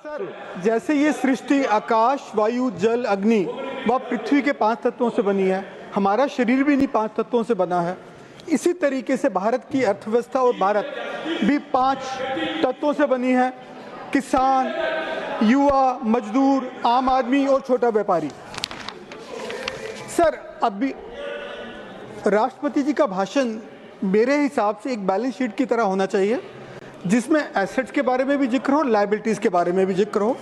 Sir, जैसे ये सृष्टि आकाश, वायु, जल, अग्नि व पृथ्वी के 5 तत्वों से बनी है, हमारा शरीर भी इन्हीं 5 तत्वों से बना है। इसी तरीके से भारत की अर्थव्यवस्था और भारत भी 5 तत्वों से बनी है: किसान, युवा, मजदूर, आम आदमी और छोटा व्यापारी। सर, अभी राष्ट्रपति जी का भाषण मेरे हिसाब से एक बैलेंस शीट की तरह होना चाहिए, जिसमें एसेट्स के बारे में भी जिक्र हो, लायबिलिटीज़ के बारे में भी जिक्र हो,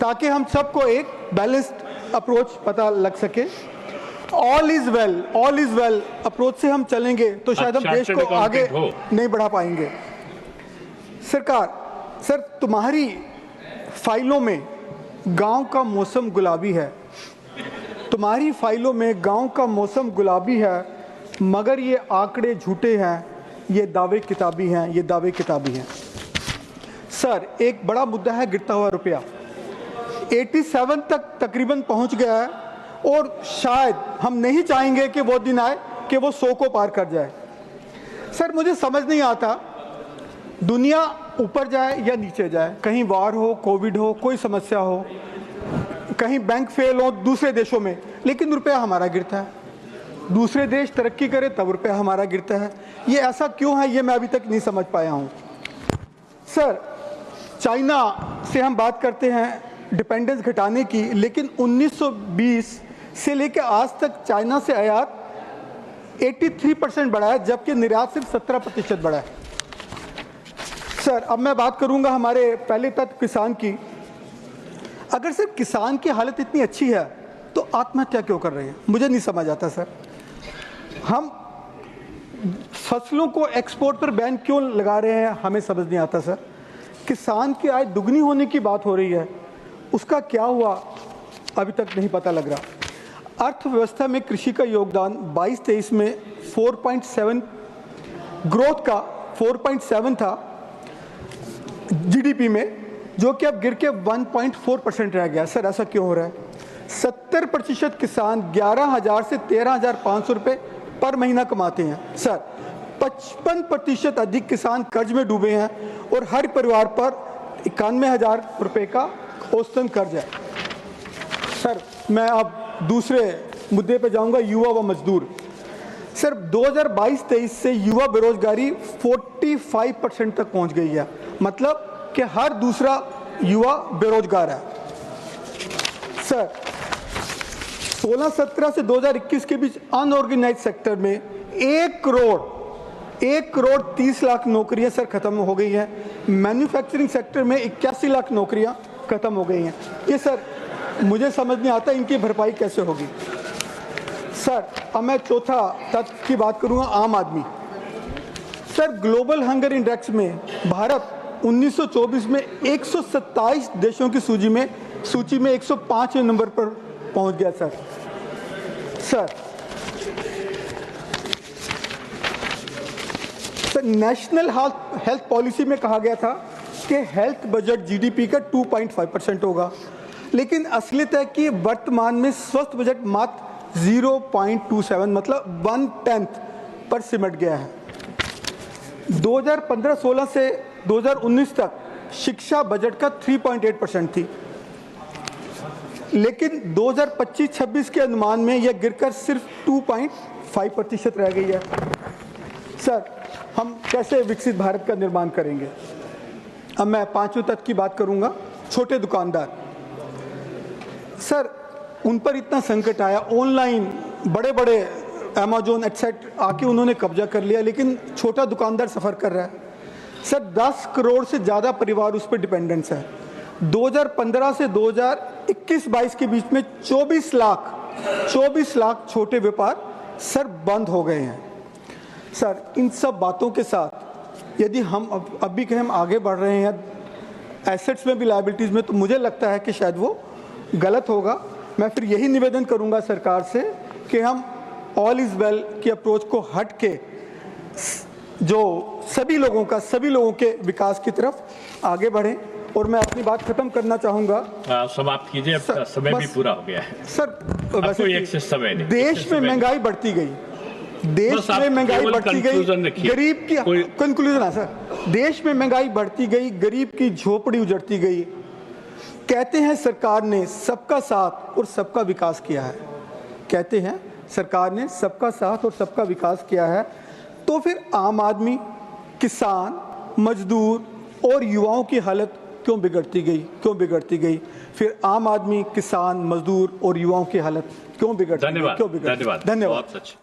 ताकि हम सबको एक बैलेंस्ड अप्रोच पता लग सके। ऑल इज़ वेल अप्रोच से हम चलेंगे तो शायद हम देश को आगे नहीं बढ़ा पाएंगे। सर, तुम्हारी फाइलों में गांव का मौसम गुलाबी है, तुम्हारी फाइलों में गांव का मौसम गुलाबी है, मगर ये आंकड़े झूठे हैं, ये दावे किताबी हैं। सर, एक बड़ा मुद्दा है गिरता हुआ रुपया। 87 तक तकरीबन पहुंच गया है और शायद हम नहीं चाहेंगे कि वो दिन आए कि वो 100 को पार कर जाए। सर, मुझे समझ नहीं आता, दुनिया ऊपर जाए या नीचे जाए, कहीं वार हो, कोविड हो, कोई समस्या हो, कहीं बैंक फेल हो दूसरे देशों में, लेकिन रुपया हमारा गिरता है। दूसरे देश तरक्की करे तब रुपया हमारा गिरता है। ये ऐसा क्यों है, ये मैं अभी तक नहीं समझ पाया हूँ। सर, चाइना से हम बात करते हैं डिपेंडेंस घटाने की, लेकिन 1920 से लेकर आज तक चाइना से आयात 83% बढ़ा है, जबकि निर्यात सिर्फ 17% बढ़ा है। सर, अब मैं बात करूंगा हमारे पहले तत्व किसान की। अगर सर किसान की हालत इतनी अच्छी है तो आत्महत्या क्यों कर रहे हैं, मुझे नहीं समझ आता। सर, हम फसलों को एक्सपोर्ट पर बैन क्यों लगा रहे हैं, हमें समझ नहीं आता। सर, किसान की आय दुगनी होने की बात हो रही है, उसका क्या हुआ अभी तक नहीं पता लग रहा। अर्थव्यवस्था में कृषि का योगदान 22-23 में 4.7 ग्रोथ का 4.7 था जीडीपी में, जो कि अब गिर के 1.4% रह गया। सर, ऐसा क्यों हो रहा है? 70% किसान 11,000 से 13,500 रुपये पर महीना कमाते हैं। सर, 55% अधिक किसान कर्ज में डूबे हैं और हर परिवार पर 91,000 रुपये का औसतन कर्ज है। सर, मैं अब दूसरे मुद्दे पर जाऊंगा, युवा व मजदूर। सर, 2022-23 से युवा बेरोजगारी 45% तक पहुंच गई है, मतलब कि हर दूसरा युवा बेरोजगार है। सर, 16-17 से 2021 के बीच अनऑर्गेनाइज सेक्टर में 1 करोड़ 30 लाख नौकरियां सर खत्म हो गई हैं। मैन्युफैक्चरिंग सेक्टर में 81 लाख नौकरियां खत्म हो गई हैं। ये सर मुझे समझ नहीं आता इनकी भरपाई कैसे होगी। सर, अब मैं चौथा तत्व की बात करूंगा, आम आदमी। सर, ग्लोबल हंगर इंडेक्स में भारत 1924 में 127 देशों की सूची में 105वें नंबर पर पहुंच गया। सर, नेशनल हेल्थ पॉलिसी में कहा गया था कि हेल्थ बजट जीडीपी का 2.5% होगा, लेकिन असलियत है कि वर्तमान में स्वस्थ बजट मात्र 0.27 मतलब 1/10 पर सिमट गया है। 2015-16 से 2019 तक शिक्षा बजट का 3.8% थी, लेकिन 2025-26 के अनुमान में यह गिरकर सिर्फ 2.5% रह गई है। सर, हम कैसे विकसित भारत का निर्माण करेंगे? अब मैं 5वें तत्व की बात करूंगा, छोटे दुकानदार। सर, उन पर इतना संकट आया, ऑनलाइन बड़े अमेज़न एटसेट्रा आके उन्होंने कब्जा कर लिया, लेकिन छोटा दुकानदार सफ़र कर रहा है। सर, 10 करोड़ से ज़्यादा परिवार उस पर डिपेंडेंस है। 2015 से 2021-22 के बीच में 24 लाख छोटे व्यापार सर बंद हो गए हैं। सर, इन सब बातों के साथ यदि हम अभी के हम आगे बढ़ रहे हैं एसेट्स में भी लायबिलिटीज़ में, तो मुझे लगता है कि शायद वो गलत होगा। मैं फिर यही निवेदन करूंगा सरकार से कि हम ऑल इज़ वेल की अप्रोच को हट के जो सभी लोगों के विकास की तरफ आगे बढ़ें। और मैं अपनी बात खत्म करना चाहूंगा। समाप्त कीजिए, आपका समय भी पूरा हो गया है। सर, समय नहीं, देश में महंगाई बढ़ती गई, गरीब की कंक्लूजन है सर, देश में महंगाई बढ़ती गई, गरीब की झोपड़ी उजड़ती गई। कहते हैं सरकार ने सबका साथ और सबका विकास किया है, कहते हैं सरकार ने सबका साथ और सबका विकास किया है, तो फिर आम आदमी, किसान, मजदूर और युवाओं की हालत क्यों बिगड़ती गई? फिर आम आदमी, किसान, मजदूर और युवाओं की हालत क्यों बिगड़ती गई? धन्यवाद। धन्यवाद। बहुत अच्छा।